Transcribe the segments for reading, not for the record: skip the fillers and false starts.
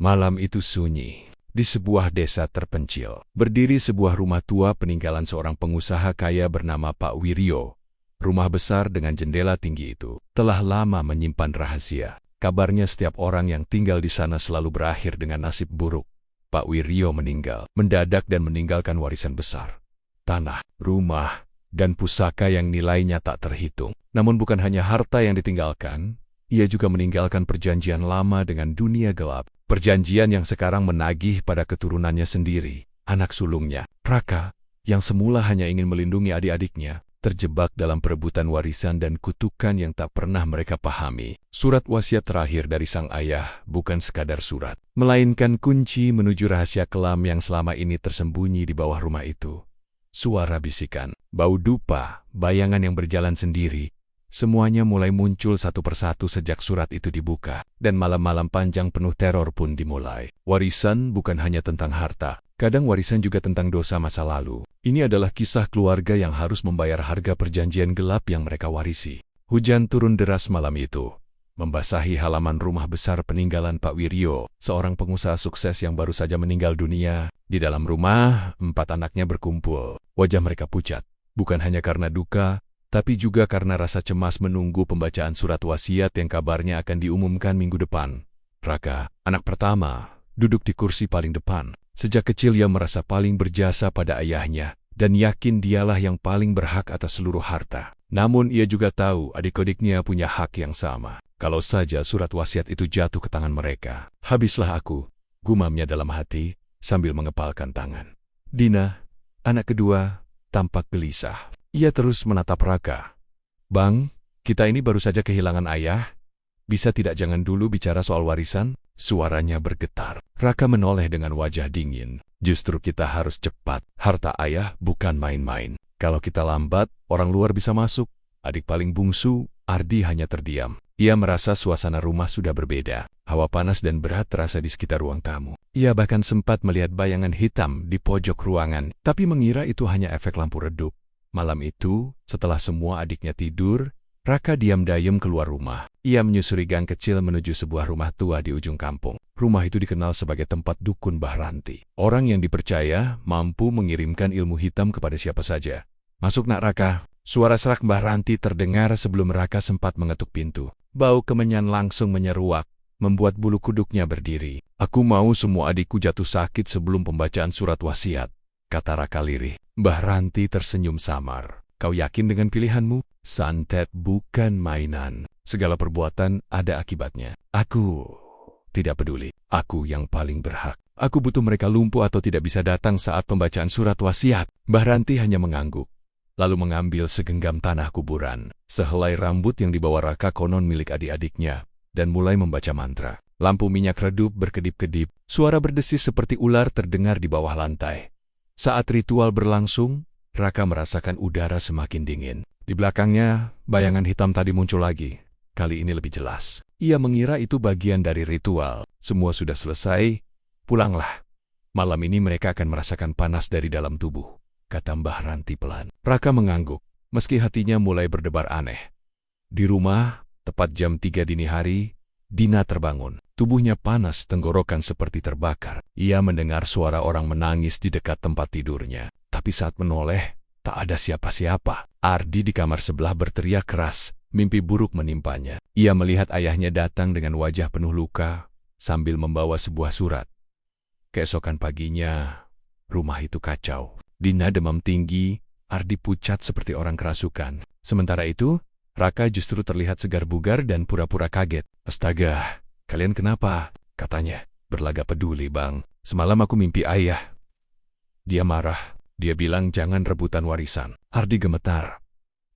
Malam itu sunyi. Di sebuah desa terpencil, berdiri sebuah rumah tua peninggalan seorang pengusaha kaya bernama Pak Wiryo. Rumah besar dengan jendela tinggi itu telah lama menyimpan rahasia. Kabarnya setiap orang yang tinggal di sana selalu berakhir dengan nasib buruk. Pak Wiryo meninggal mendadak dan meninggalkan warisan besar. Tanah, rumah, dan pusaka yang nilainya tak terhitung. Namun bukan hanya harta yang ditinggalkan, ia juga meninggalkan perjanjian lama dengan dunia gelap. Perjanjian yang sekarang menagih pada keturunannya sendiri, anak sulungnya, Raka, yang semula hanya ingin melindungi adik-adiknya, terjebak dalam perebutan warisan dan kutukan yang tak pernah mereka pahami. Surat wasiat terakhir dari sang ayah bukan sekadar surat, melainkan kunci menuju rahasia kelam yang selama ini tersembunyi di bawah rumah itu. Suara bisikan, bau dupa, bayangan yang berjalan sendiri, semuanya mulai muncul satu persatu sejak surat itu dibuka, dan malam-malam panjang penuh teror pun dimulai. Warisan bukan hanya tentang harta, kadang warisan juga tentang dosa masa lalu. Ini adalah kisah keluarga yang harus membayar harga perjanjian gelap yang mereka warisi. Hujan turun deras malam itu, membasahi halaman rumah besar peninggalan Pak Wiryo, seorang pengusaha sukses yang baru saja meninggal dunia. Di dalam rumah, 4 anaknya berkumpul. Wajah mereka pucat, bukan hanya karena duka, tapi juga karena rasa cemas menunggu pembacaan surat wasiat yang kabarnya akan diumumkan minggu depan. Raka, anak pertama, duduk di kursi paling depan. Sejak kecil ia merasa paling berjasa pada ayahnya, dan yakin dialah yang paling berhak atas seluruh harta. Namun ia juga tahu adik-adiknya punya hak yang sama. Kalau saja surat wasiat itu jatuh ke tangan mereka, habislah aku, gumamnya dalam hati, sambil mengepalkan tangan. Dina, anak kedua, tampak gelisah. Ia terus menatap Raka. "Bang, kita ini baru saja kehilangan ayah. Bisa tidak jangan dulu bicara soal warisan?" Suaranya bergetar. Raka menoleh dengan wajah dingin. "Justru kita harus cepat. Harta ayah bukan main-main. Kalau kita lambat, orang luar bisa masuk." Adik paling bungsu, Ardi, hanya terdiam. Ia merasa suasana rumah sudah berbeda. Hawa panas dan berat terasa di sekitar ruang tamu. Ia bahkan sempat melihat bayangan hitam di pojok ruangan, tapi mengira itu hanya efek lampu redup. Malam itu, setelah semua adiknya tidur, Raka diam-diam keluar rumah. Ia menyusuri gang kecil menuju sebuah rumah tua di ujung kampung. Rumah itu dikenal sebagai tempat dukun Mbah Ranti. Orang yang dipercaya mampu mengirimkan ilmu hitam kepada siapa saja. "Masuk nak Raka." Suara serak Mbah Ranti terdengar sebelum Raka sempat mengetuk pintu. Bau kemenyan langsung menyeruak, membuat bulu kuduknya berdiri. "Aku mau semua adikku jatuh sakit sebelum pembacaan surat wasiat," kata Raka lirih. Mbah Ranti tersenyum samar. "Kau yakin dengan pilihanmu? Santet bukan mainan. Segala perbuatan ada akibatnya. Aku tidak peduli. Aku yang paling berhak. Aku butuh mereka lumpuh atau tidak bisa datang saat pembacaan surat wasiat." Mbah Ranti hanya mengangguk, lalu mengambil segenggam tanah kuburan. Sehelai rambut yang dibawa Raka konon milik adik-adiknya, dan mulai membaca mantra. Lampu minyak redup berkedip-kedip. Suara berdesis seperti ular terdengar di bawah lantai. Saat ritual berlangsung, Raka merasakan udara semakin dingin. Di belakangnya, bayangan hitam tadi muncul lagi. Kali ini lebih jelas. Ia mengira itu bagian dari ritual. Semua sudah selesai, pulanglah. Malam ini mereka akan merasakan panas dari dalam tubuh, kata Mbah Ranti pelan. Raka mengangguk, meski hatinya mulai berdebar aneh. Di rumah, tepat jam 3 dini hari, Dina terbangun. Tubuhnya panas, tenggorokan seperti terbakar. Ia mendengar suara orang menangis di dekat tempat tidurnya. Tapi saat menoleh, tak ada siapa-siapa. Ardi di kamar sebelah berteriak keras, mimpi buruk menimpanya. Ia melihat ayahnya datang dengan wajah penuh luka, sambil membawa sebuah surat. Keesokan paginya, rumah itu kacau. Dina demam tinggi, Ardi pucat seperti orang kerasukan. Sementara itu, Raka justru terlihat segar bugar dan pura-pura kaget. "Astaga, kalian kenapa?" katanya. "Berlagak peduli, Bang. Semalam aku mimpi ayah." Dia marah. Dia bilang jangan rebutan warisan. Ardi gemetar.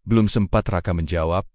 Belum sempat Raka menjawab,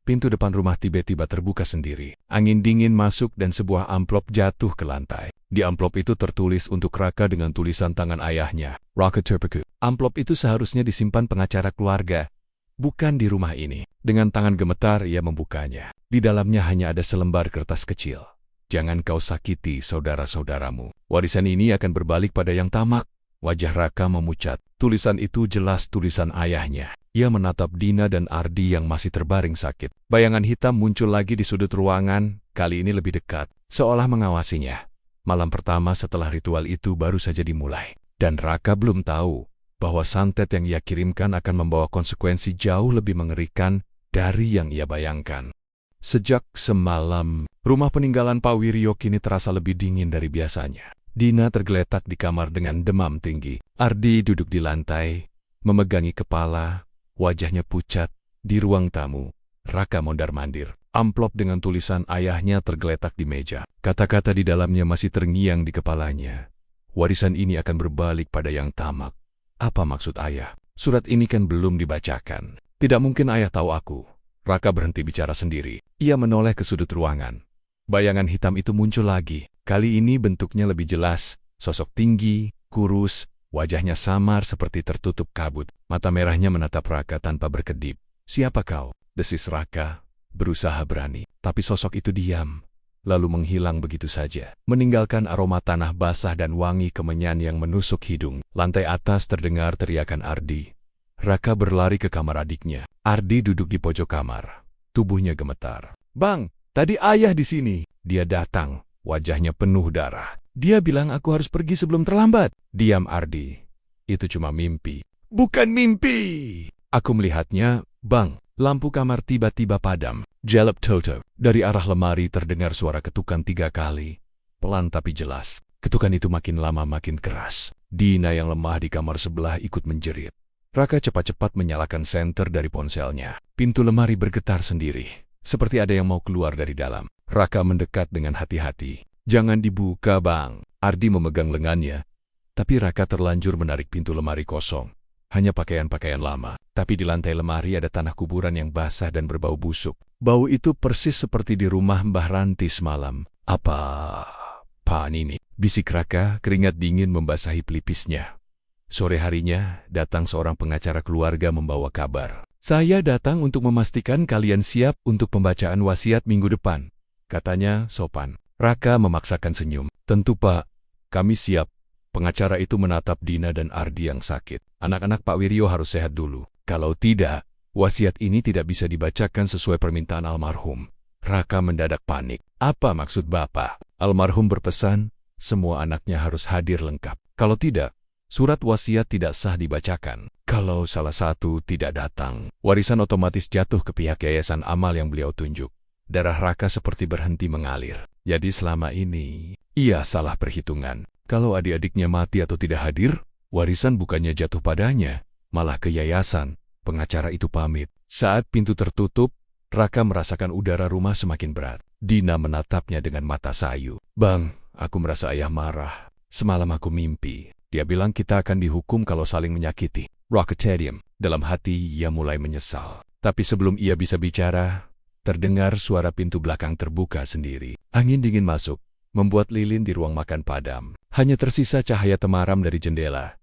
pintu depan rumah tiba-tiba terbuka sendiri. Angin dingin masuk dan sebuah amplop jatuh ke lantai. Di amplop itu tertulis untuk Raka dengan tulisan tangan ayahnya. "Raka terpeku." Amplop itu seharusnya disimpan pengacara keluarga, bukan di rumah ini. Dengan tangan gemetar ia membukanya. Di dalamnya hanya ada selembar kertas kecil. "Jangan kau sakiti saudara-saudaramu. Warisan ini akan berbalik pada yang tamak." Wajah Raka memucat. Tulisan itu jelas tulisan ayahnya. Ia menatap Dina dan Ardi yang masih terbaring sakit. Bayangan hitam muncul lagi di sudut ruangan, kali ini lebih dekat, seolah mengawasinya. Malam pertama setelah ritual itu baru saja dimulai. Dan Raka belum tahu bahwa santet yang ia kirimkan akan membawa konsekuensi jauh lebih mengerikan dari yang ia bayangkan. Sejak semalam, rumah peninggalan Pak Wiryo kini terasa lebih dingin dari biasanya. Dina tergeletak di kamar dengan demam tinggi. Ardi duduk di lantai, memegangi kepala, wajahnya pucat. Di ruang tamu, Raka mondar-mandir. Amplop dengan tulisan ayahnya tergeletak di meja. Kata-kata di dalamnya masih terngiang di kepalanya. Warisan ini akan berbalik pada yang tamak. Apa maksud ayah? Surat ini kan belum dibacakan. Tidak mungkin ayah tahu aku. Raka berhenti bicara sendiri. Ia menoleh ke sudut ruangan. Bayangan hitam itu muncul lagi. Kali ini bentuknya lebih jelas. Sosok tinggi, kurus, wajahnya samar seperti tertutup kabut. Mata merahnya menatap Raka tanpa berkedip. "Siapa kau?" desis Raka. Berusaha berani, tapi sosok itu diam, lalu menghilang begitu saja, meninggalkan aroma tanah basah dan wangi kemenyan yang menusuk hidung. Lantai atas terdengar teriakan Ardi. Raka berlari ke kamar adiknya. Ardi duduk di pojok kamar. Tubuhnya gemetar. "Bang, tadi ayah di sini." Dia datang, wajahnya penuh darah. "Dia bilang aku harus pergi sebelum terlambat." "Diam, Ardi. Itu cuma mimpi." "Bukan mimpi. Aku melihatnya, Bang." Lampu kamar tiba-tiba padam. Jalap Toto. Dari arah lemari terdengar suara ketukan 3 kali. Pelan tapi jelas. Ketukan itu makin lama makin keras. Dina yang lemah di kamar sebelah ikut menjerit. Raka cepat-cepat menyalakan senter dari ponselnya. Pintu lemari bergetar sendiri. Seperti ada yang mau keluar dari dalam. Raka mendekat dengan hati-hati. "Jangan dibuka, Bang." Ardi memegang lengannya. Tapi Raka terlanjur menarik pintu lemari kosong. Hanya pakaian-pakaian lama. Tapi di lantai lemari ada tanah kuburan yang basah dan berbau busuk. Bau itu persis seperti di rumah Mbah Ranti semalam. Apaan ini? Bisik Raka, keringat dingin membasahi pelipisnya. Sore harinya, datang seorang pengacara keluarga membawa kabar. "Saya datang untuk memastikan kalian siap untuk pembacaan wasiat minggu depan," katanya sopan. Raka memaksakan senyum. "Tentu, Pak. Kami siap." Pengacara itu menatap Dina dan Ardi yang sakit. "Anak-anak Pak Wiryo harus sehat dulu. Kalau tidak, wasiat ini tidak bisa dibacakan sesuai permintaan almarhum." Raka mendadak panik. "Apa maksud Bapak?" "Almarhum berpesan, semua anaknya harus hadir lengkap. Kalau tidak, surat wasiat tidak sah dibacakan. Kalau salah satu tidak datang, warisan otomatis jatuh ke pihak yayasan amal yang beliau tunjuk." Darah Raka seperti berhenti mengalir. Jadi selama ini, ia salah perhitungan. Kalau adik-adiknya mati atau tidak hadir, warisan bukannya jatuh padanya, malah ke yayasan. Pengacara itu pamit. Saat pintu tertutup, Raka merasakan udara rumah semakin berat. Dina menatapnya dengan mata sayu. "Bang, aku merasa ayah marah. Semalam aku mimpi. Dia bilang kita akan dihukum kalau saling menyakiti." Raka terdiam. Dalam hati ia mulai menyesal. Tapi sebelum ia bisa bicara, terdengar suara pintu belakang terbuka sendiri. Angin dingin masuk, membuat lilin di ruang makan padam. Hanya tersisa cahaya temaram dari jendela.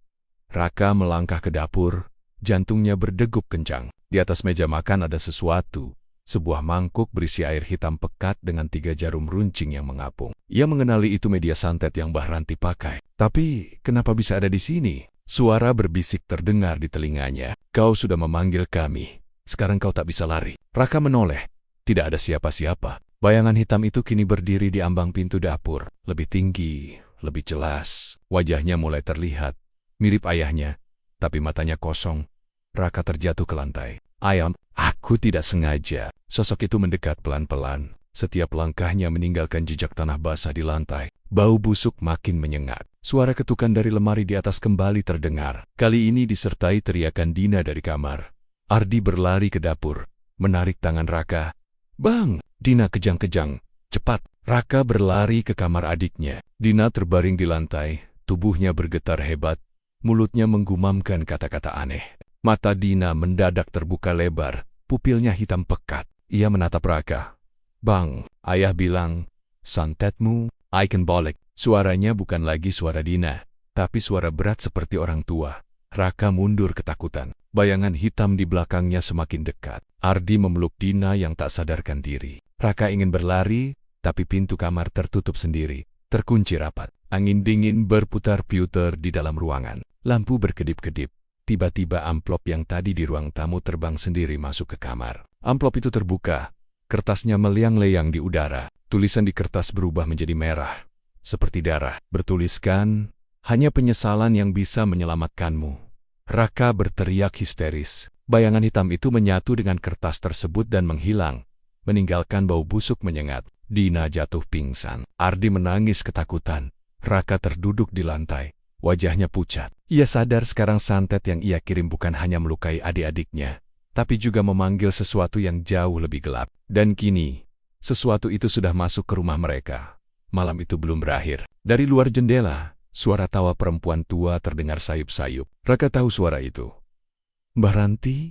Raka melangkah ke dapur, jantungnya berdegup kencang. Di atas meja makan ada sesuatu, sebuah mangkuk berisi air hitam pekat dengan 3 jarum runcing yang mengapung. Ia mengenali itu media santet yang Mbah Ranti pakai. Tapi kenapa bisa ada di sini? Suara berbisik terdengar di telinganya. "Kau sudah memanggil kami. Sekarang kau tak bisa lari." Raka menoleh. Tidak ada siapa-siapa. Bayangan hitam itu kini berdiri di ambang pintu dapur. Lebih tinggi, lebih jelas. Wajahnya mulai terlihat. Mirip ayahnya, tapi matanya kosong. Raka terjatuh ke lantai. "Ayam, aku tidak sengaja." Sosok itu mendekat pelan-pelan. Setiap langkahnya meninggalkan jejak tanah basah di lantai. Bau busuk makin menyengat. Suara ketukan dari lemari di atas kembali terdengar. Kali ini disertai teriakan Dina dari kamar. Ardi berlari ke dapur, menarik tangan Raka. "Bang!" Dina kejang-kejang. "Cepat!" Raka berlari ke kamar adiknya. Dina terbaring di lantai, tubuhnya bergetar hebat. Mulutnya menggumamkan kata-kata aneh. Mata Dina mendadak terbuka lebar, pupilnya hitam pekat. Ia menatap Raka. "Bang, ayah bilang, santetmu, icon bolek." Suaranya bukan lagi suara Dina, tapi suara berat seperti orang tua. Raka mundur ketakutan. Bayangan hitam di belakangnya semakin dekat. Ardi memeluk Dina yang tak sadarkan diri. Raka ingin berlari, tapi pintu kamar tertutup sendiri, terkunci rapat. Angin dingin berputar-putar di dalam ruangan. Lampu berkedip-kedip. Tiba-tiba amplop yang tadi di ruang tamu terbang sendiri masuk ke kamar. Amplop itu terbuka. Kertasnya meliang-leyang di udara. Tulisan di kertas berubah menjadi merah. seperti darah. Bertuliskan, hanya penyesalan yang bisa menyelamatkanmu. Raka berteriak histeris. Bayangan hitam itu menyatu dengan kertas tersebut dan menghilang, meninggalkan bau busuk menyengat. Dina jatuh pingsan. Ardi menangis ketakutan. Raka terduduk di lantai. Wajahnya pucat. Ia sadar sekarang santet yang ia kirim bukan hanya melukai adik-adiknya, tapi juga memanggil sesuatu yang jauh lebih gelap. Dan kini, sesuatu itu sudah masuk ke rumah mereka. Malam itu belum berakhir. Dari luar jendela, suara tawa perempuan tua terdengar sayup-sayup. Raka tahu suara itu. Mbah Ranti?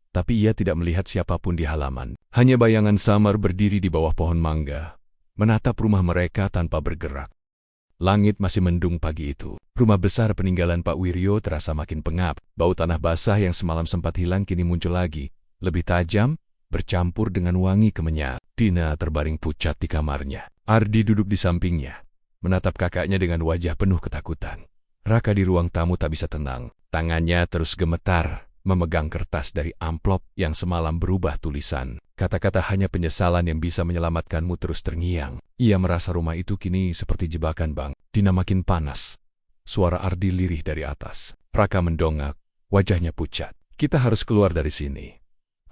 Tapi ia tidak melihat siapapun di halaman. Hanya bayangan samar berdiri di bawah pohon mangga, menatap rumah mereka tanpa bergerak. Langit masih mendung pagi itu. Rumah besar peninggalan Pak Wiryo terasa makin pengap. Bau tanah basah yang semalam sempat hilang kini muncul lagi. Lebih tajam, bercampur dengan wangi kemenyan. Dina terbaring pucat di kamarnya. Ardi duduk di sampingnya, menatap kakaknya dengan wajah penuh ketakutan. Raka di ruang tamu tak bisa tenang. Tangannya terus gemetar, memegang kertas dari amplop yang semalam berubah tulisan. Kata-kata hanya penyesalan yang bisa menyelamatkanmu terus terngiang. Ia merasa rumah itu kini seperti jebakan, Bang. Dina makin panas. Suara Ardi lirih dari atas. Raka mendongak, wajahnya pucat. Kita harus keluar dari sini.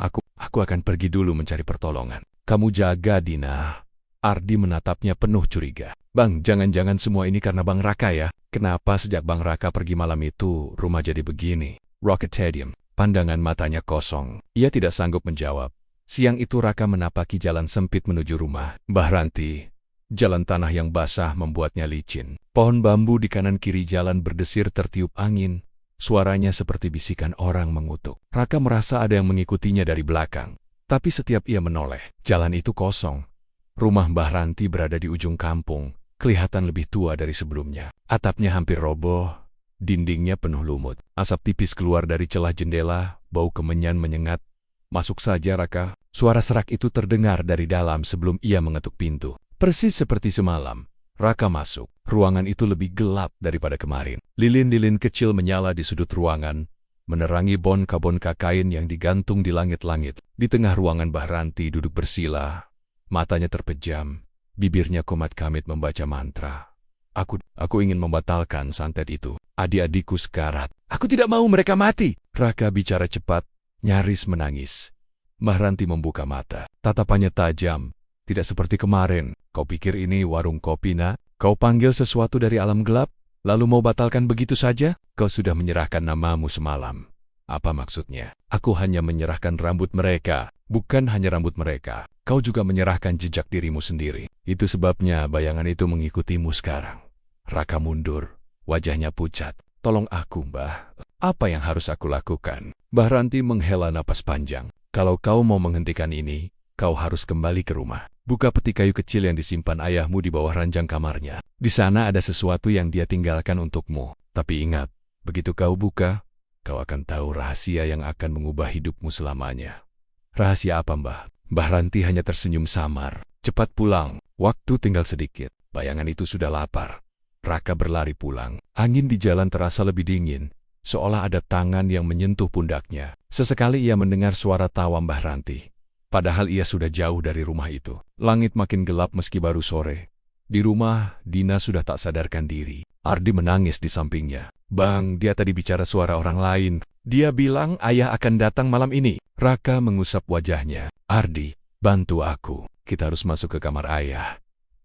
Aku akan pergi dulu mencari pertolongan. Kamu jaga, Dina. Ardi menatapnya penuh curiga. Bang, jangan-jangan semua ini karena Bang Raka ya? Kenapa sejak Bang Raka pergi malam itu, rumah jadi begini? Rocket Stadium. Pandangan matanya kosong. Ia tidak sanggup menjawab. Siang itu Raka menapaki jalan sempit menuju rumah Mbah Ranti. Jalan tanah yang basah membuatnya licin. Pohon bambu di kanan kiri jalan berdesir tertiup angin. Suaranya seperti bisikan orang mengutuk. Raka merasa ada yang mengikutinya dari belakang. Tapi setiap ia menoleh, jalan itu kosong. Rumah Mbah Ranti berada di ujung kampung, kelihatan lebih tua dari sebelumnya. Atapnya hampir roboh. Dindingnya penuh lumut. Asap tipis keluar dari celah jendela, bau kemenyan menyengat. Masuk saja, Raka. Suara serak itu terdengar dari dalam sebelum ia mengetuk pintu. Persis seperti semalam, Raka masuk. Ruangan itu lebih gelap daripada kemarin. Lilin-lilin kecil menyala di sudut ruangan, menerangi bonka-bonka kain yang digantung di langit-langit. Di tengah ruangan Mbah Ranti duduk bersila. Matanya terpejam, bibirnya komat kamit membaca mantra. Aku ingin membatalkan santet itu. Adik-adikku sekarat. Aku tidak mau mereka mati. Raka bicara cepat, nyaris menangis. Mbah Ranti membuka mata. Tatapannya tajam, tidak seperti kemarin. Kau pikir ini warung kopi, nak? Kau panggil sesuatu dari alam gelap, lalu mau batalkan begitu saja? Kau sudah menyerahkan namamu semalam. Apa maksudnya? Aku hanya menyerahkan rambut mereka, bukan hanya rambut mereka. Kau juga menyerahkan jejak dirimu sendiri. Itu sebabnya bayangan itu mengikutimu sekarang. Raka mundur, wajahnya pucat. Tolong aku, Mbah. Apa yang harus aku lakukan? Mbah Ranti menghela napas panjang. Kalau kau mau menghentikan ini, kau harus kembali ke rumah. Buka peti kayu kecil yang disimpan ayahmu di bawah ranjang kamarnya. Di sana ada sesuatu yang dia tinggalkan untukmu. Tapi ingat, begitu kau buka, kau akan tahu rahasia yang akan mengubah hidupmu selamanya. Rahasia apa, Mbah? Mbah Ranti hanya tersenyum samar. Cepat pulang, waktu tinggal sedikit. Bayangan itu sudah lapar. Raka berlari pulang. Angin di jalan terasa lebih dingin, seolah ada tangan yang menyentuh pundaknya. Sesekali ia mendengar suara tawa Mbah Ranti. Padahal ia sudah jauh dari rumah itu. Langit makin gelap meski baru sore. Di rumah, Dina sudah tak sadarkan diri. Ardi menangis di sampingnya. Bang, dia tadi bicara suara orang lain. Dia bilang ayah akan datang malam ini. Raka mengusap wajahnya. Ardi, bantu aku. Kita harus masuk ke kamar ayah.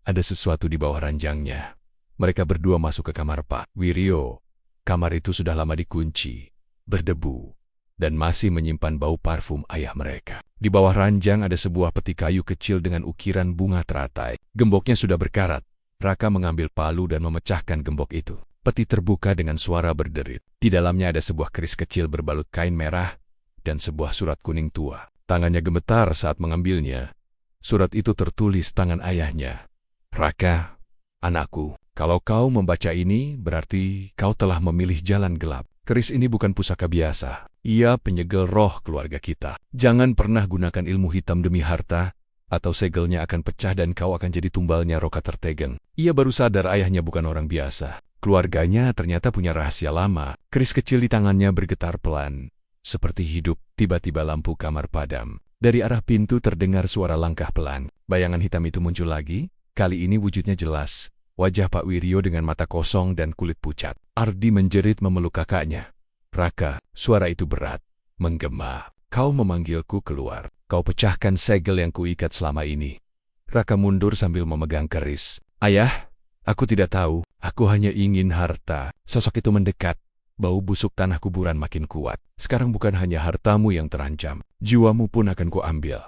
Ada sesuatu di bawah ranjangnya. Mereka berdua masuk ke kamar Pak Wiryo. Kamar itu sudah lama dikunci, berdebu, dan masih menyimpan bau parfum ayah mereka. Di bawah ranjang ada sebuah peti kayu kecil dengan ukiran bunga teratai. Gemboknya sudah berkarat. Raka mengambil palu dan memecahkan gembok itu. Peti terbuka dengan suara berderit. Di dalamnya ada sebuah keris kecil berbalut kain merah dan sebuah surat kuning tua. Tangannya gemetar saat mengambilnya. Surat itu tertulis tangan ayahnya. Raka, anakku, kalau kau membaca ini, berarti kau telah memilih jalan gelap. Keris ini bukan pusaka biasa. Ia penyegel roh keluarga kita. Jangan pernah gunakan ilmu hitam demi harta, atau segelnya akan pecah dan kau akan jadi tumbalnya Roka Tertegen. Ia baru sadar ayahnya bukan orang biasa. Keluarganya ternyata punya rahasia lama. Keris kecil di tangannya bergetar pelan. Seperti hidup, tiba-tiba lampu kamar padam. Dari arah pintu terdengar suara langkah pelan. Bayangan hitam itu muncul lagi. Kali ini wujudnya jelas. wajah Pak Wiryo dengan mata kosong dan kulit pucat. Ardi menjerit memeluk kakaknya. Raka, suara itu berat, menggema. Kau memanggilku keluar. Kau pecahkan segel yang kuikat selama ini. Raka mundur sambil memegang keris. Ayah, aku tidak tahu. Aku hanya ingin harta. Sosok itu mendekat. Bau busuk tanah kuburan makin kuat. Sekarang bukan hanya hartamu yang terancam. Jiwamu pun akan kuambil.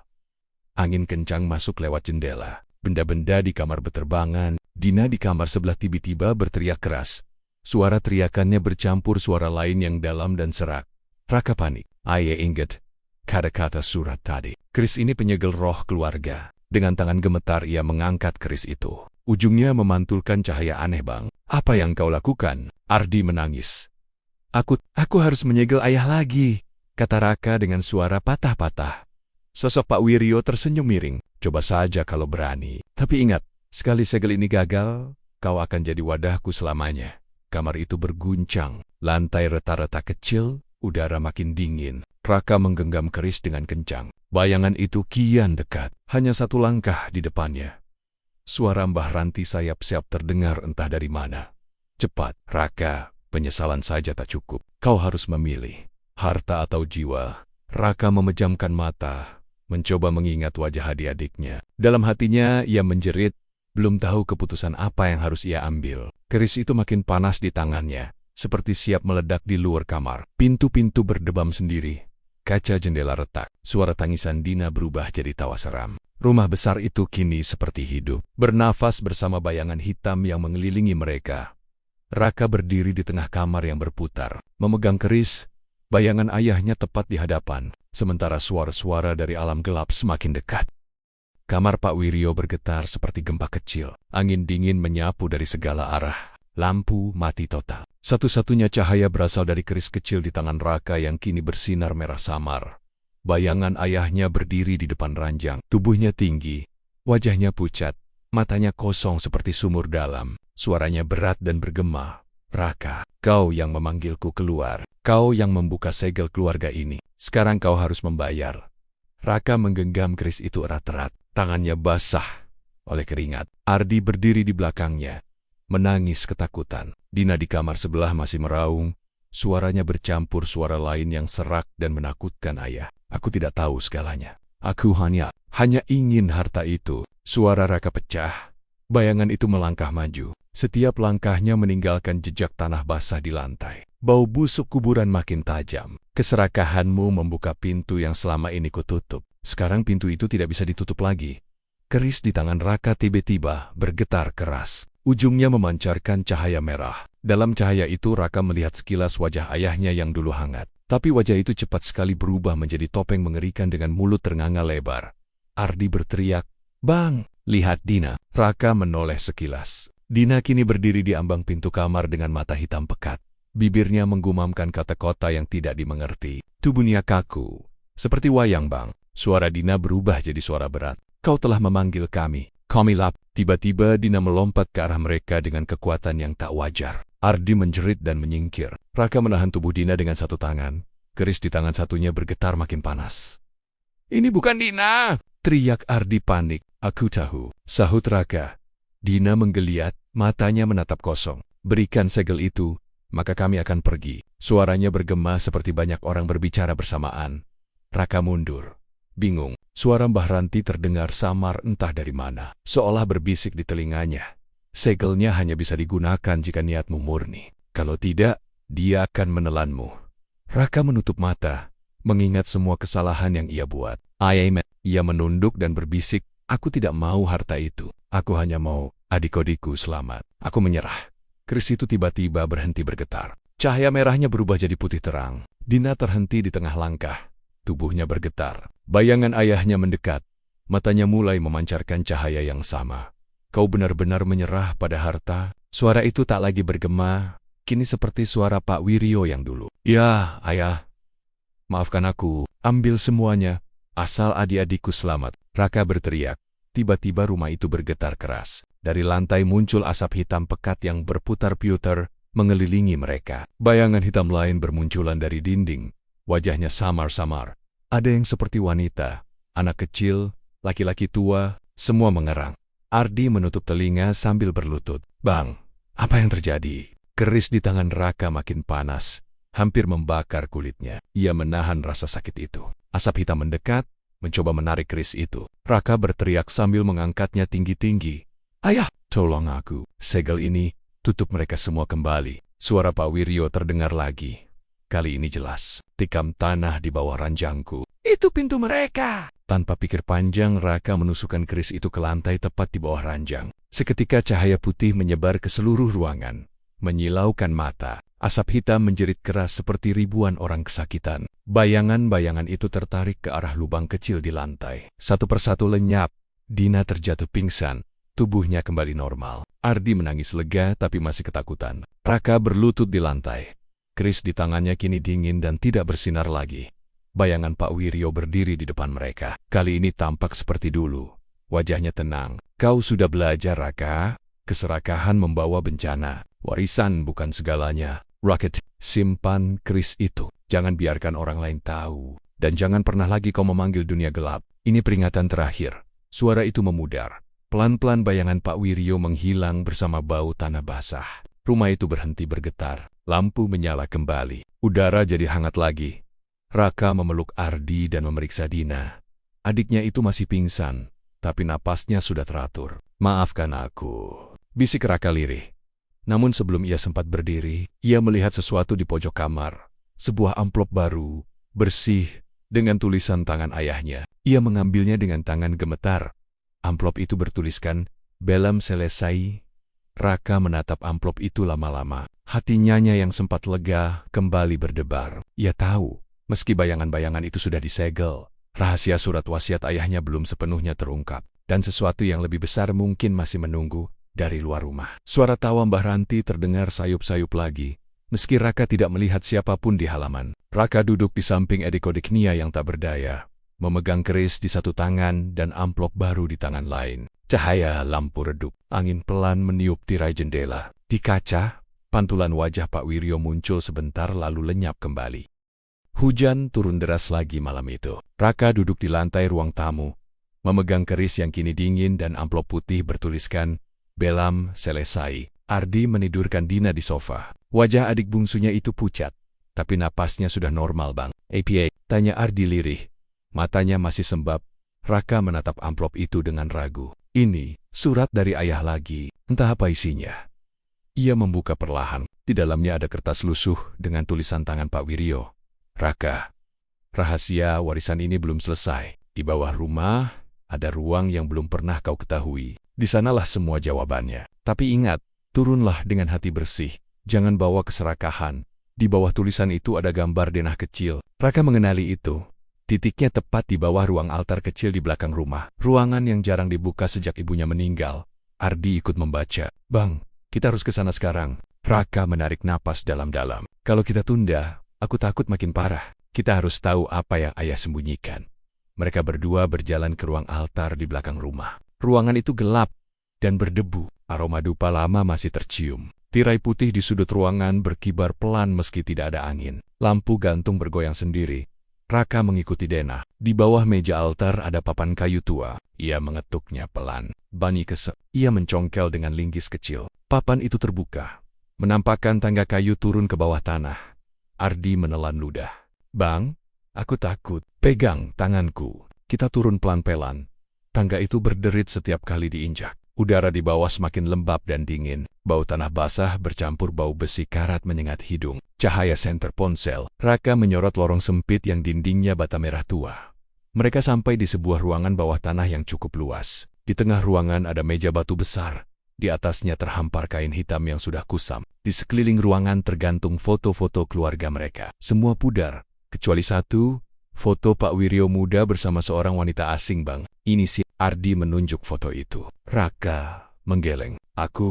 Angin kencang masuk lewat jendela. Benda-benda di kamar berterbangan. Dina di kamar sebelah tiba-tiba berteriak keras. Suara teriakannya bercampur suara lain yang dalam dan serak. Raka panik. Ayah ingat kata-kata surat tadi. Keris ini penyegel roh keluarga. Dengan tangan gemetar ia mengangkat keris itu. Ujungnya memantulkan cahaya aneh. Bang, apa yang kau lakukan? Ardi menangis. Aku harus menyegel ayah lagi, kata Raka dengan suara patah-patah. Sosok Pak Wiryo tersenyum miring. Coba saja kalau berani. Tapi ingat, sekali segel ini gagal, kau akan jadi wadahku selamanya. Kamar itu berguncang. Lantai retak-retak kecil, udara makin dingin. Raka menggenggam keris dengan kencang. Bayangan itu kian dekat. Hanya satu langkah di depannya. Suara Mbah Ranti sayap-sayap terdengar entah dari mana. Cepat, Raka. Penyesalan saja tak cukup. Kau harus memilih. Harta atau jiwa. Raka memejamkan mata. Mencoba mengingat wajah adik-adiknya. Dalam hatinya ia menjerit. Belum tahu keputusan apa yang harus ia ambil. Keris itu makin panas di tangannya. Seperti siap meledak di luar kamar. Pintu-pintu berdebam sendiri. Kaca jendela retak. Suara tangisan Dina berubah jadi tawa seram. Rumah besar itu kini seperti hidup. Bernafas bersama bayangan hitam yang mengelilingi mereka. Raka berdiri di tengah kamar yang berputar. Memegang keris, bayangan ayahnya tepat di hadapan. Sementara suara-suara dari alam gelap semakin dekat. Kamar Pak Wiryo bergetar seperti gempa kecil. Angin dingin menyapu dari segala arah. Lampu mati total. Satu-satunya cahaya berasal dari keris kecil di tangan Raka yang kini bersinar merah samar. Bayangan ayahnya berdiri di depan ranjang. Tubuhnya tinggi, wajahnya pucat, matanya kosong seperti sumur dalam. Suaranya berat dan bergema. Raka, kau yang memanggilku keluar. Kau yang membuka segel keluarga ini. Sekarang kau harus membayar. Raka menggenggam keris itu erat-erat. Tangannya basah oleh keringat. Ardi berdiri di belakangnya. Menangis ketakutan. Dina di kamar sebelah masih meraung. Suaranya bercampur suara lain yang serak dan menakutkan. Ayah, aku tidak tahu segalanya. Aku hanya ingin harta itu. Suara Raka pecah. Bayangan itu melangkah maju. Setiap langkahnya meninggalkan jejak tanah basah di lantai. Bau busuk kuburan makin tajam. Keserakahanmu membuka pintu yang selama ini kututup. Sekarang pintu itu tidak bisa ditutup lagi. Keris di tangan Raka tiba-tiba bergetar keras. Ujungnya memancarkan cahaya merah. Dalam cahaya itu Raka melihat sekilas wajah ayahnya yang dulu hangat. Tapi wajah itu cepat sekali berubah menjadi topeng mengerikan dengan mulut ternganga lebar. Ardi berteriak, "Bang, lihat Dina." Raka menoleh sekilas. Dina kini berdiri di ambang pintu kamar dengan mata hitam pekat. Bibirnya menggumamkan kata-kata yang tidak dimengerti. Tubuhnya kaku, seperti wayang. Bang, suara Dina berubah jadi suara berat. Kau telah memanggil kami. Komilap. Tiba-tiba Dina melompat ke arah mereka dengan kekuatan yang tak wajar. Ardi menjerit dan menyingkir. Raka menahan tubuh Dina dengan satu tangan. Keris di tangan satunya bergetar makin panas. "Ini bukan Dina!" teriak Ardi panik. "Aku tahu," sahut Raka. Dina menggeliat, matanya menatap kosong. "Berikan segel itu, maka kami akan pergi." Suaranya bergema seperti banyak orang berbicara bersamaan. Raka mundur. Bingung, suara Mbah Ranti terdengar samar entah dari mana, seolah berbisik di telinganya. "Segelnya hanya bisa digunakan jika niatmu murni. Kalau tidak, dia akan menelanmu." Raka menutup mata, mengingat semua kesalahan yang ia buat. Ia menunduk dan berbisik, "Aku tidak mau harta itu. Aku hanya mau adik-adikku selamat. Aku menyerah." Keris itu tiba-tiba berhenti bergetar. Cahaya merahnya berubah jadi putih terang. Dina terhenti di tengah langkah. Tubuhnya bergetar. Bayangan ayahnya mendekat. Matanya mulai memancarkan cahaya yang sama. "Kau benar-benar menyerah pada harta?" Suara itu tak lagi bergema, kini seperti suara Pak Wiryo yang dulu. "Ya, ayah. Maafkan aku. Ambil semuanya, asal adik-adikku selamat." Raka berteriak. Tiba-tiba rumah itu bergetar keras. Dari lantai muncul asap hitam pekat yang berputar-putar mengelilingi mereka. Bayangan hitam lain bermunculan dari dinding. Wajahnya samar-samar. Ada yang seperti wanita, anak kecil, laki-laki tua, semua mengerang. Ardi menutup telinga sambil berlutut. Bang, apa yang terjadi? Keris di tangan Raka makin panas, hampir membakar kulitnya. Ia menahan rasa sakit itu. Asap hitam mendekat, mencoba menarik keris itu. Raka berteriak sambil mengangkatnya tinggi-tinggi. Ayah, tolong aku. Segel ini, tutup mereka semua kembali. Suara Pak Wiryo terdengar lagi. Kali ini jelas. Tikam tanah di bawah ranjangku. Itu pintu mereka. Tanpa pikir panjang, Raka menusukkan keris itu ke lantai tepat di bawah ranjang. Seketika cahaya putih menyebar ke seluruh ruangan, menyilaukan mata. Asap hitam menjerit keras seperti ribuan orang kesakitan. Bayangan-bayangan itu tertarik ke arah lubang kecil di lantai. Satu persatu lenyap. Dina terjatuh pingsan. Tubuhnya kembali normal. Ardi menangis lega tapi masih ketakutan. Raka berlutut di lantai. Keris di tangannya kini dingin dan tidak bersinar lagi. Bayangan Pak Wiryo berdiri di depan mereka. Kali ini tampak seperti dulu. Wajahnya tenang. Kau sudah belajar, Raka. Keserakahan membawa bencana. Warisan bukan segalanya. Rocket, simpan keris itu. Jangan biarkan orang lain tahu. Dan jangan pernah lagi kau memanggil dunia gelap. Ini peringatan terakhir. Suara itu memudar. Pelan-pelan bayangan Pak Wiryo menghilang bersama bau tanah basah. Rumah itu berhenti bergetar. Lampu menyala kembali. Udara jadi hangat lagi. Raka memeluk Ardi dan memeriksa Dina. Adiknya itu masih pingsan, tapi napasnya sudah teratur. Maafkan aku, bisik Raka lirih. Namun sebelum ia sempat berdiri, ia melihat sesuatu di pojok kamar. Sebuah amplop baru, bersih, dengan tulisan tangan ayahnya. Ia mengambilnya dengan tangan gemetar. Amplop itu bertuliskan, "Belum selesai." Raka menatap amplop itu lama-lama. Hatinya yang sempat lega kembali berdebar. Ia tahu, meski bayangan-bayangan itu sudah disegel, rahasia surat wasiat ayahnya belum sepenuhnya terungkap. Dan sesuatu yang lebih besar mungkin masih menunggu dari luar rumah. Suara tawa Mbah Ranti terdengar sayup-sayup lagi. Meski Raka tidak melihat siapapun di halaman. Raka duduk di samping adik-adik Nia yang tak berdaya, memegang keris di satu tangan dan amplop baru di tangan lain. Cahaya lampu redup, angin pelan meniup tirai jendela. Di kaca, pantulan wajah Pak Wiryo muncul sebentar lalu lenyap kembali. Hujan turun deras lagi malam itu. Raka duduk di lantai ruang tamu, memegang keris yang kini dingin dan amplop putih bertuliskan, "Belum selesai." Ardi menidurkan Dina di sofa. Wajah adik bungsunya itu pucat, tapi napasnya sudah normal, Bang. "APA?" tanya Ardi lirih. Matanya masih sembab. Raka menatap amplop itu dengan ragu. Ini surat dari ayah lagi. Entah apa isinya. Ia membuka perlahan. Di dalamnya ada kertas lusuh dengan tulisan tangan Pak Wiryo. "Raka, rahasia warisan ini belum selesai. Di bawah rumah ada ruang yang belum pernah kau ketahui. Di sanalah semua jawabannya. Tapi ingat, turunlah dengan hati bersih. Jangan bawa keserakahan." Di bawah tulisan itu ada gambar denah kecil. Raka mengenali itu. Titiknya tepat di bawah ruang altar kecil di belakang rumah. Ruangan yang jarang dibuka sejak ibunya meninggal. Ardi ikut membaca. "Bang, kita harus ke sana sekarang." Raka menarik napas dalam-dalam. "Kalau kita tunda, aku takut makin parah. Kita harus tahu apa yang ayah sembunyikan." Mereka berdua berjalan ke ruang altar di belakang rumah. Ruangan itu gelap dan berdebu. Aroma dupa lama masih tercium. Tirai putih di sudut ruangan berkibar pelan meski tidak ada angin. Lampu gantung bergoyang sendiri. Raka mengikuti Dena. Di bawah meja altar ada papan kayu tua. Ia mengetuknya pelan. Bani kesek. Ia mencongkel dengan linggis kecil. Papan itu terbuka, menampakkan tangga kayu turun ke bawah tanah. Ardi menelan ludah. "Bang, aku takut." "Pegang tanganku." Kita turun pelan-pelan. Tangga itu berderit setiap kali diinjak. Udara di bawah semakin lembab dan dingin. Bau tanah basah bercampur bau besi karat menyengat hidung. Cahaya senter ponsel. Raka menyorot lorong sempit yang dindingnya bata merah tua. Mereka sampai di sebuah ruangan bawah tanah yang cukup luas. Di tengah ruangan ada meja batu besar. Di atasnya terhampar kain hitam yang sudah kusam. Di sekeliling ruangan tergantung foto-foto keluarga mereka. Semua pudar, kecuali satu, foto Pak Wiryo muda bersama seorang wanita asing, Bang. Ini si Ardi menunjuk foto itu. Raka menggeleng. "Aku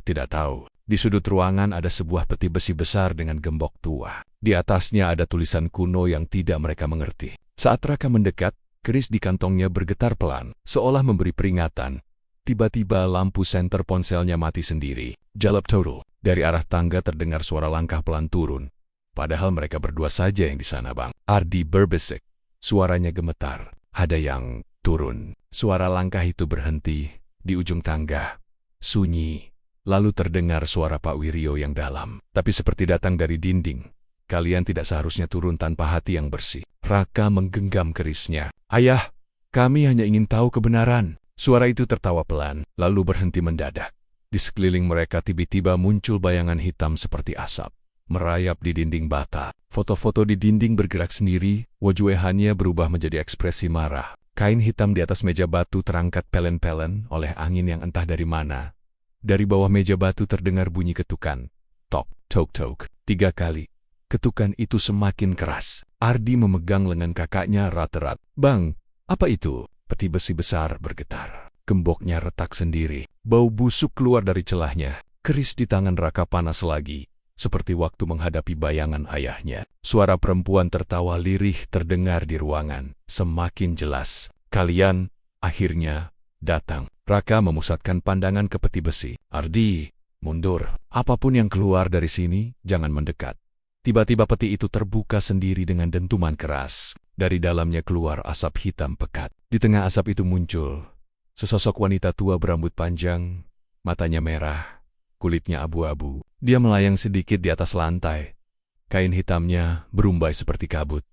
tidak tahu." Di sudut ruangan ada sebuah peti besi besar dengan gembok tua. Di atasnya ada tulisan kuno yang tidak mereka mengerti. Saat Raka mendekat, keris di kantongnya bergetar pelan, seolah memberi peringatan. Tiba-tiba lampu senter ponselnya mati sendiri. Jalap total. Dari arah tangga terdengar suara langkah pelan turun. Padahal mereka berdua saja yang di sana, Bang. Ardi berbisik. Suaranya gemetar. Ada yang turun. Suara langkah itu berhenti, Di ujung tangga, sunyi, lalu terdengar suara Pak Wiryo yang dalam. Tapi seperti datang dari dinding. Kalian tidak seharusnya turun tanpa hati yang bersih. Raka menggenggam kerisnya. Ayah, kami hanya ingin tahu kebenaran. Suara itu tertawa pelan, lalu berhenti mendadak. Di sekeliling mereka tiba-tiba muncul bayangan hitam seperti asap, merayap di dinding bata. Foto-foto di dinding bergerak sendiri, wajahnya berubah menjadi ekspresi marah. Kain hitam di atas meja batu terangkat pelen-pelen oleh angin yang entah dari mana. Dari bawah meja batu terdengar bunyi ketukan. Tok, tok, tok, 3 kali. Ketukan itu semakin keras. Ardi memegang lengan kakaknya erat-erat. Bang, apa itu? Peti besi besar bergetar. Gemboknya retak sendiri. Bau busuk keluar dari celahnya. Keris di tangan Raka panas lagi, seperti waktu menghadapi bayangan ayahnya. Suara perempuan tertawa lirih terdengar di ruangan. Semakin jelas. Kalian, akhirnya, datang. Raka memusatkan pandangan ke peti besi. Ardi, mundur. Apapun yang keluar dari sini, jangan mendekat. Tiba-tiba peti itu terbuka sendiri dengan dentuman keras. Dari dalamnya keluar asap hitam pekat. Di tengah asap itu muncul sesosok wanita tua berambut panjang, matanya merah, kulitnya abu-abu. Dia melayang sedikit di atas lantai. Kain hitamnya berumbai seperti kabut.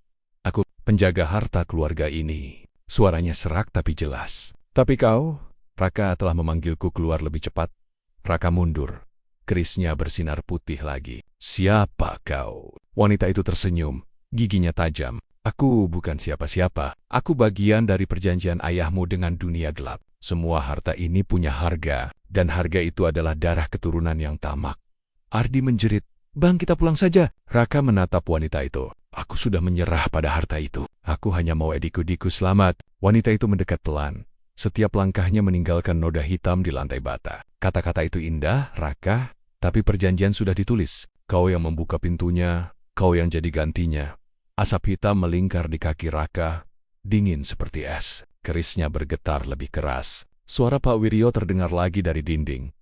Aku penjaga harta keluarga ini. Suaranya serak tapi jelas. Tapi kau, Raka telah memanggilku keluar lebih cepat. Raka mundur. Kerisnya bersinar putih lagi. Siapa kau? Wanita itu tersenyum, giginya tajam. Aku bukan siapa-siapa. Aku bagian dari perjanjian ayahmu dengan dunia gelap. Semua harta ini punya harga, dan harga itu adalah darah keturunan yang tamak. Ardi menjerit, Bang, kita pulang saja. Raka menatap wanita itu. Aku sudah menyerah pada harta itu. Aku hanya mau ediku-diku selamat. Wanita itu mendekat pelan. Setiap langkahnya meninggalkan noda hitam di lantai bata. Kata-kata itu indah, Raka, tapi perjanjian sudah ditulis. Kau yang membuka pintunya, kau yang jadi gantinya. Asap hitam melingkar di kaki Raka, dingin seperti es. Kerisnya bergetar lebih keras. Suara Pak Wiryo terdengar lagi dari dinding.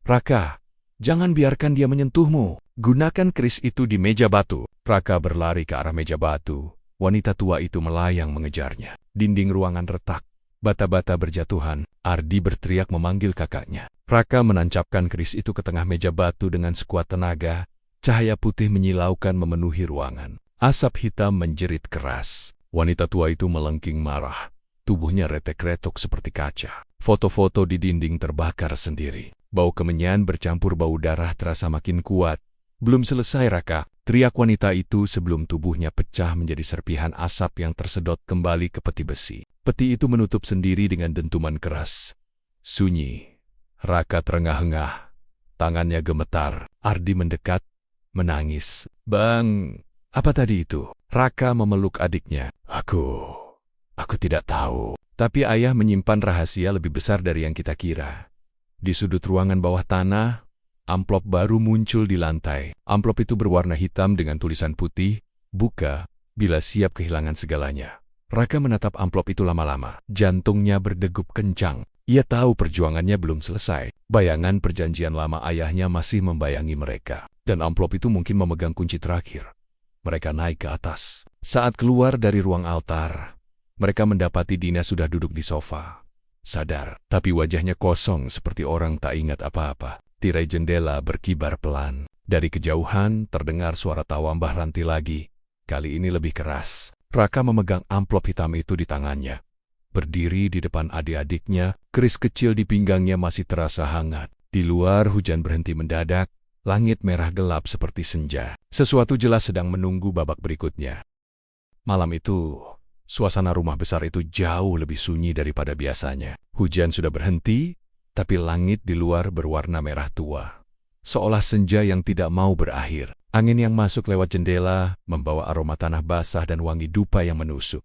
Raka, jangan biarkan dia menyentuhmu. Gunakan keris itu di meja batu. Raka berlari ke arah meja batu. Wanita tua itu melayang mengejarnya. Dinding ruangan retak. Bata-bata berjatuhan. Ardi berteriak memanggil kakaknya. Raka menancapkan keris itu ke tengah meja batu dengan sekuat tenaga. Cahaya putih menyilaukan memenuhi ruangan. Asap hitam menjerit keras. Wanita tua itu melengking marah. Tubuhnya retek-retok seperti kaca. Foto-foto di dinding terbakar sendiri. Bau kemenyan bercampur bau darah terasa makin kuat. Belum selesai, Raka, teriak wanita itu sebelum tubuhnya pecah menjadi serpihan asap yang tersedot kembali ke peti besi. Peti itu menutup sendiri dengan dentuman keras. Sunyi. Raka terengah-engah. Tangannya gemetar. Ardi mendekat, menangis. Bang, apa tadi itu? Raka memeluk adiknya. Aku tidak tahu. Tapi ayah menyimpan rahasia lebih besar dari yang kita kira. Di sudut ruangan bawah tanah, amplop baru muncul di lantai. Amplop itu berwarna hitam dengan tulisan putih, buka, bila siap kehilangan segalanya. Raka menatap amplop itu lama-lama. Jantungnya berdegup kencang. Ia tahu perjuangannya belum selesai. Bayangan perjanjian lama ayahnya masih membayangi mereka. Dan amplop itu mungkin memegang kunci terakhir. Mereka naik ke atas. Saat keluar dari ruang altar, mereka mendapati Dina sudah duduk di sofa. Sadar, tapi wajahnya kosong seperti orang tak ingat apa-apa. Tirai jendela berkibar pelan. Dari kejauhan terdengar suara tawa Mbah Ranti lagi. Kali ini lebih keras. Raka memegang amplop hitam itu di tangannya. Berdiri di depan adik-adiknya, keris kecil di pinggangnya masih terasa hangat. Di luar hujan berhenti mendadak. Langit merah gelap seperti senja. Sesuatu jelas sedang menunggu babak berikutnya. Malam itu, suasana rumah besar itu jauh lebih sunyi daripada biasanya. Hujan sudah berhenti, tapi langit di luar berwarna merah tua. Seolah senja yang tidak mau berakhir. Angin yang masuk lewat jendela membawa aroma tanah basah dan wangi dupa yang menusuk.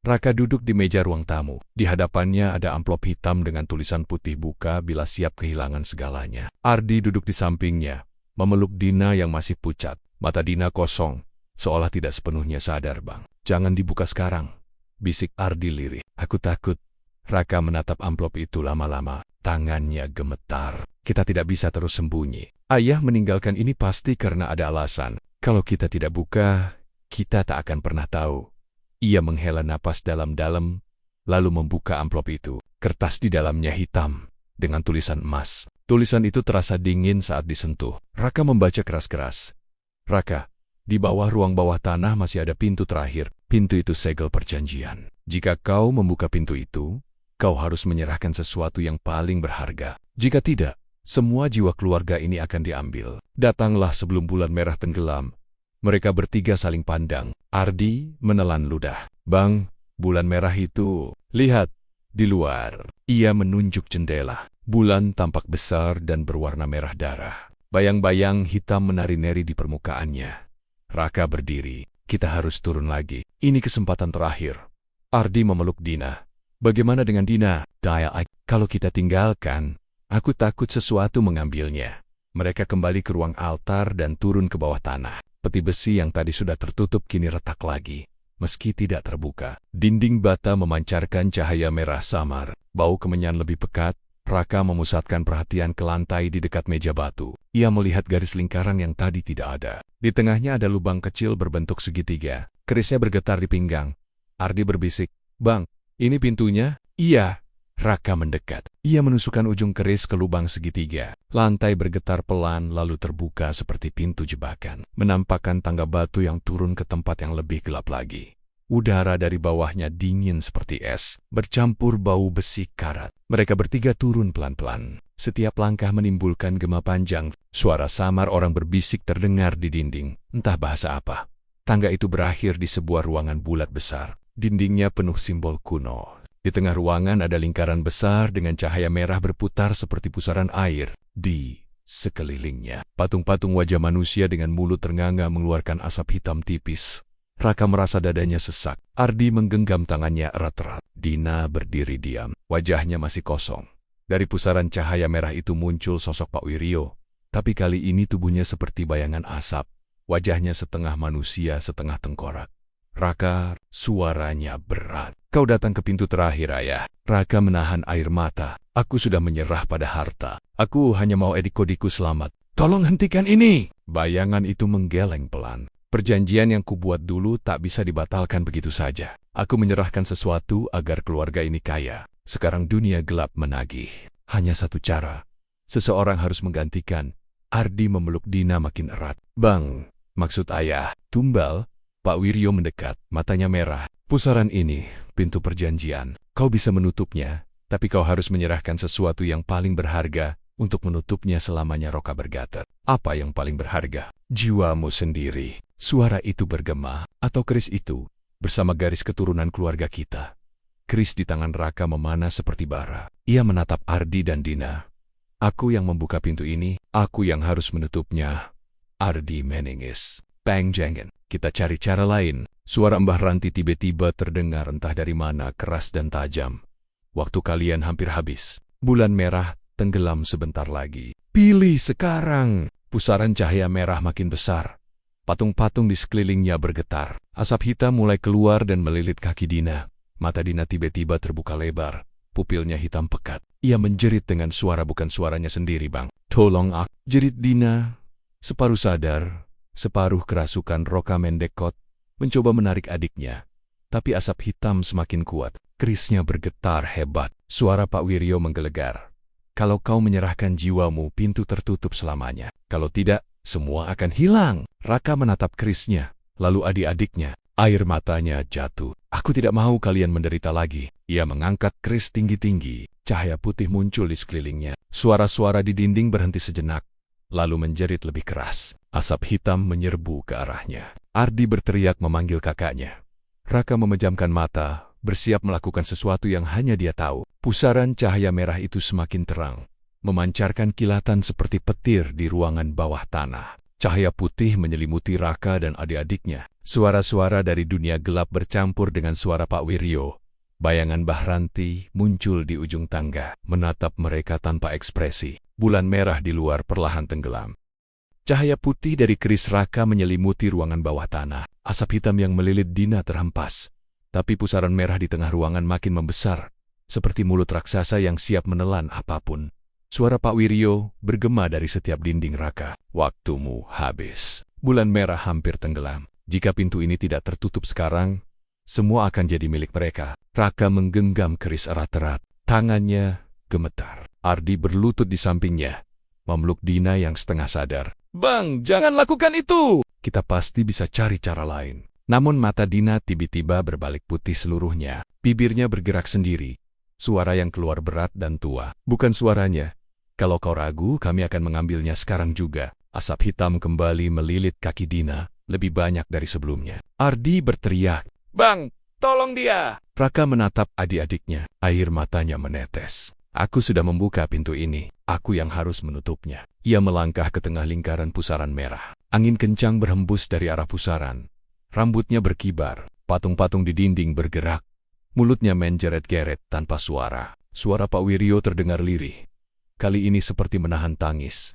Raka duduk di meja ruang tamu. Di hadapannya ada amplop hitam dengan tulisan putih buka bila siap kehilangan segalanya. Ardi duduk di sampingnya, memeluk Dina yang masih pucat. Mata Dina kosong, seolah tidak sepenuhnya sadar. Bang, jangan dibuka sekarang, bisik Ardi lirih. Aku takut. Raka menatap amplop itu lama-lama. Tangannya gemetar. Kita tidak bisa terus sembunyi. Ayah meninggalkan ini pasti karena ada alasan. Kalau kita tidak buka, kita tak akan pernah tahu. Ia menghela napas dalam-dalam, lalu membuka amplop itu. Kertas di dalamnya hitam, dengan tulisan emas. Tulisan itu terasa dingin saat disentuh. Raka membaca keras-keras. Raka, di bawah ruang bawah tanah masih ada pintu terakhir. Pintu itu segel perjanjian. Jika kau membuka pintu itu, kau harus menyerahkan sesuatu yang paling berharga. Jika tidak, semua jiwa keluarga ini akan diambil. Datanglah sebelum bulan merah tenggelam. Mereka bertiga saling pandang. Ardi menelan ludah. Bang, bulan merah itu. Lihat, di luar. Ia menunjuk jendela. Bulan tampak besar dan berwarna merah darah. Bayang-bayang hitam menari-nari di permukaannya. Raka berdiri. Kita harus turun lagi. Ini kesempatan terakhir. Ardi memeluk Dina. Bagaimana dengan Dina? Kalau kita tinggalkan, aku takut sesuatu mengambilnya. Mereka kembali ke ruang altar dan turun ke bawah tanah. Peti besi yang tadi sudah tertutup kini retak lagi. Meski tidak terbuka, dinding bata memancarkan cahaya merah samar. Bau kemenyan lebih pekat. Raka memusatkan perhatian ke lantai di dekat meja batu. Ia melihat garis lingkaran yang tadi tidak ada. Di tengahnya ada lubang kecil berbentuk segitiga. Kerisnya bergetar di pinggang. Ardi berbisik, "Bang, ini pintunya?" "Iya." Raka mendekat. Ia menusukkan ujung keris ke lubang segitiga. Lantai bergetar pelan lalu terbuka seperti pintu jebakan. Menampakkan tangga batu yang turun ke tempat yang lebih gelap lagi. Udara dari bawahnya dingin seperti es, bercampur bau besi karat. Mereka bertiga turun pelan-pelan. Setiap langkah menimbulkan gema panjang. Suara samar orang berbisik terdengar di dinding. Entah bahasa apa. Tangga itu berakhir di sebuah ruangan bulat besar. Dindingnya penuh simbol kuno. Di tengah ruangan ada lingkaran besar dengan cahaya merah berputar seperti pusaran air. Di sekelilingnya, patung-patung wajah manusia dengan mulut ternganga mengeluarkan asap hitam tipis. Raka merasa dadanya sesak. Ardi menggenggam tangannya erat-erat. Dina berdiri diam. Wajahnya masih kosong. Dari pusaran cahaya merah itu muncul sosok Pak Wiryo. Tapi kali ini tubuhnya seperti bayangan asap. Wajahnya setengah manusia, setengah tengkorak. Raka, suaranya berat. "Kau datang ke pintu terakhir, Ayah." Raka menahan air mata. "Aku sudah menyerah pada harta. Aku hanya mau adik-adikku selamat. Tolong hentikan ini." Bayangan itu menggeleng pelan. "Perjanjian yang kubuat dulu tak bisa dibatalkan begitu saja. Aku menyerahkan sesuatu agar keluarga ini kaya. Sekarang dunia gelap menagih. Hanya satu cara. Seseorang harus menggantikan." Ardi memeluk Dina makin erat. "Bang, maksud Ayah." "Tumbal." Pak Wiryo mendekat, matanya merah. "Pusaran ini, pintu perjanjian. Kau bisa menutupnya, tapi kau harus menyerahkan sesuatu yang paling berharga untuk menutupnya selamanya." Raka berkata, "Apa yang paling berharga?" "Jiwamu sendiri." Suara itu bergema, atau keris itu, bersama garis keturunan keluarga kita. Keris di tangan Raka memanah seperti bara. Ia menatap Ardi dan Dina. "Aku yang membuka pintu ini, aku yang harus menutupnya." Ardi menengis. "Peng Jengen, kita cari cara lain." Suara Mbah Ranti tiba-tiba terdengar entah dari mana, keras dan tajam. "Waktu kalian hampir habis. Bulan merah tenggelam sebentar lagi. Pilih sekarang." Pusaran cahaya merah makin besar. Patung-patung di sekelilingnya bergetar. Asap hitam mulai keluar dan melilit kaki Dina. Mata Dina tiba-tiba terbuka lebar. Pupilnya hitam pekat. Ia menjerit dengan suara bukan suaranya sendiri, "Bang, tolong aku." Jerit Dina. Separuh sadar, separuh kerasukan. Raka mendekot, mencoba menarik adiknya. Tapi asap hitam semakin kuat. Kerisnya bergetar hebat. Suara Pak Wiryo menggelegar. "Kalau kau menyerahkan jiwamu, pintu tertutup selamanya. Kalau tidak, semua akan hilang." Raka menatap kerisnya, lalu adik-adiknya. Air matanya jatuh. "Aku tidak mau kalian menderita lagi." Ia mengangkat keris tinggi-tinggi. Cahaya putih muncul di sekelilingnya. Suara-suara di dinding berhenti sejenak, lalu menjerit lebih keras. Asap hitam menyerbu ke arahnya. Ardi berteriak memanggil kakaknya. Raka memejamkan mata, bersiap melakukan sesuatu yang hanya dia tahu. Pusaran cahaya merah itu semakin terang, memancarkan kilatan seperti petir di ruangan bawah tanah. Cahaya putih menyelimuti Raka dan adik-adiknya. Suara-suara dari dunia gelap bercampur dengan suara Pak Wiryo. Bayangan Mbah Ranti muncul di ujung tangga, menatap mereka tanpa ekspresi. Bulan merah di luar perlahan tenggelam. Cahaya putih dari keris Raka menyelimuti ruangan bawah tanah. Asap hitam yang melilit Dina terhempas. Tapi pusaran merah di tengah ruangan makin membesar, seperti mulut raksasa yang siap menelan apapun. Suara Pak Wiryo bergema dari setiap dinding Raka. "Waktumu habis." Bulan merah hampir tenggelam. Jika pintu ini tidak tertutup sekarang, semua akan jadi milik mereka. Raka menggenggam keris erat-erat. Tangannya gemetar. Ardi berlutut di sampingnya, memeluk Dina yang setengah sadar. "Bang, jangan lakukan itu! Kita pasti bisa cari cara lain." Namun mata Dina tiba-tiba berbalik putih seluruhnya. Bibirnya bergerak sendiri. Suara yang keluar berat dan tua. "Bukan suaranya. Kalau kau ragu, kami akan mengambilnya sekarang juga." Asap hitam kembali melilit kaki Dina, lebih banyak dari sebelumnya. Ardi berteriak, "Bang, tolong dia!" Raka menatap adik-adiknya. Air matanya menetes. "Aku sudah membuka pintu ini. Aku yang harus menutupnya." Ia melangkah ke tengah lingkaran pusaran merah. Angin kencang berhembus dari arah pusaran. Rambutnya berkibar, patung-patung di dinding bergerak. Mulutnya menjeret-geret tanpa suara. Suara Pak Wiryo terdengar lirih. Kali ini seperti menahan tangis.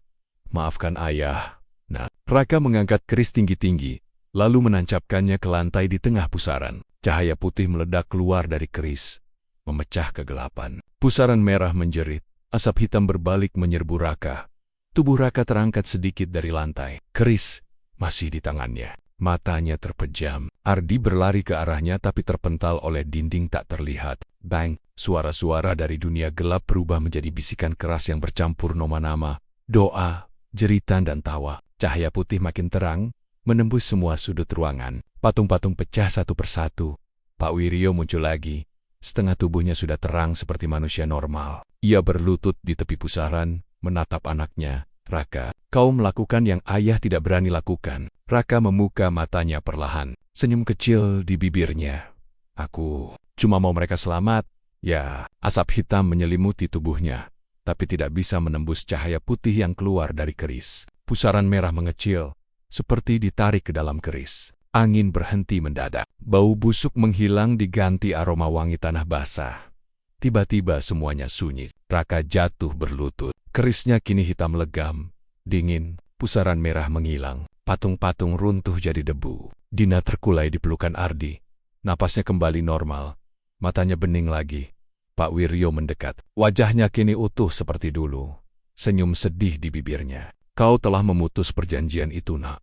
"Maafkan ayah." Nah, Raka mengangkat keris tinggi-tinggi, lalu menancapkannya ke lantai di tengah pusaran. Cahaya putih meledak keluar dari keris, memecah kegelapan. Pusaran merah menjerit, asap hitam berbalik menyerbu Raka. Tubuh Raka terangkat sedikit dari lantai. Keris masih di tangannya. Matanya terpejam. Ardi berlari ke arahnya tapi terpental oleh dinding tak terlihat. Bang! Suara-suara dari dunia gelap berubah menjadi bisikan keras yang bercampur nama-nama, doa, jeritan dan tawa. Cahaya putih makin terang, menembus semua sudut ruangan. Patung-patung pecah satu persatu. Pak Wiryo muncul lagi. Setengah tubuhnya sudah terang seperti manusia normal. Ia berlutut di tepi pusaran, menatap anaknya. "Raka, kau melakukan yang ayah tidak berani lakukan." Raka membuka matanya perlahan. Senyum kecil di bibirnya. "Aku cuma mau mereka selamat." Ya, asap hitam menyelimuti tubuhnya, tapi tidak bisa menembus cahaya putih yang keluar dari keris. Pusaran merah mengecil, seperti ditarik ke dalam keris. Angin berhenti mendadak. Bau busuk menghilang diganti aroma wangi tanah basah. Tiba-tiba semuanya sunyi. Raka jatuh berlutut. Kerisnya kini hitam legam, dingin. Pusaran merah menghilang. Patung-patung runtuh jadi debu. Dina terkulai di pelukan Ardi. Napasnya kembali normal. Matanya bening lagi. Pak Wiryo mendekat. Wajahnya kini utuh seperti dulu. Senyum sedih di bibirnya. "Kau telah memutus perjanjian itu, Nak.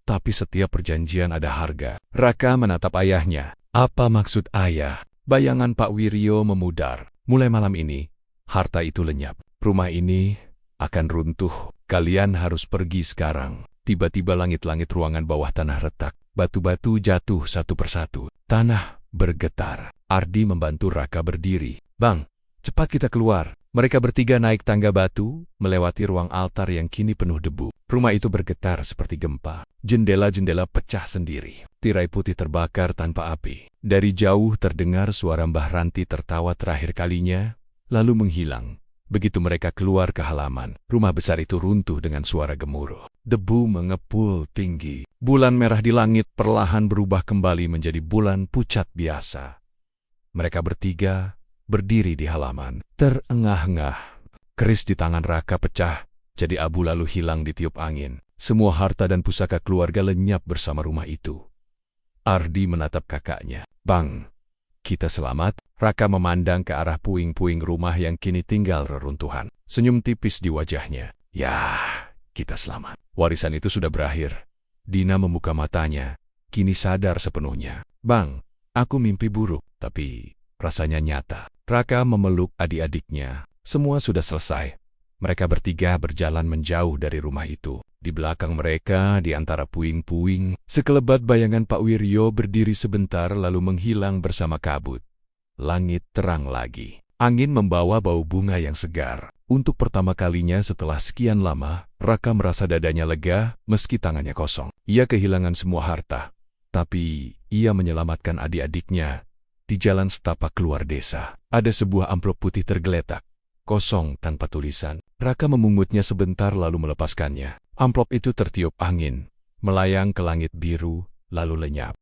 Tapi setiap perjanjian ada harga." Raka menatap ayahnya. "Apa maksud ayah?" Bayangan Pak Wiryo memudar. "Mulai malam ini, harta itu lenyap. Rumah ini akan runtuh. Kalian harus pergi sekarang." Tiba-tiba langit-langit ruangan bawah tanah retak. Batu-batu jatuh satu persatu. Tanah bergetar. Ardi membantu Raka berdiri. "Bang, cepat kita keluar." Mereka bertiga naik tangga batu, melewati ruang altar yang kini penuh debu. Rumah itu bergetar seperti gempa. Jendela-jendela pecah sendiri. Tirai putih terbakar tanpa api. Dari jauh terdengar suara Mbah Ranti tertawa terakhir kalinya, lalu menghilang. Begitu mereka keluar ke halaman, rumah besar itu runtuh dengan suara gemuruh. Debu mengepul tinggi. Bulan merah di langit perlahan berubah kembali menjadi bulan pucat biasa. Mereka bertiga berdiri di halaman, terengah-engah. Keris di tangan Raka pecah, jadi abu lalu hilang ditiup angin. Semua harta dan pusaka keluarga lenyap bersama rumah itu. Ardi menatap kakaknya. "Bang, kita selamat?" Raka memandang ke arah puing-puing rumah yang kini tinggal reruntuhan. Senyum tipis di wajahnya. "Ya, kita selamat. Warisan itu sudah berakhir." Dina membuka matanya, kini sadar sepenuhnya. "Bang, aku mimpi buruk, tapi rasanya nyata." Raka memeluk adik-adiknya. Semua sudah selesai. Mereka bertiga berjalan menjauh dari rumah itu. Di belakang mereka, di antara puing-puing, sekelebat bayangan Pak Wiryo berdiri sebentar lalu menghilang bersama kabut. Langit terang lagi. Angin membawa bau bunga yang segar. Untuk pertama kalinya setelah sekian lama, Raka merasa dadanya lega meski tangannya kosong. Ia kehilangan semua harta, tapi ia menyelamatkan adik-adiknya. Di jalan setapak keluar desa, ada sebuah amplop putih tergeletak, kosong tanpa tulisan. Raka memungutnya sebentar lalu melepaskannya. Amplop itu tertiup angin, melayang ke langit biru, lalu lenyap.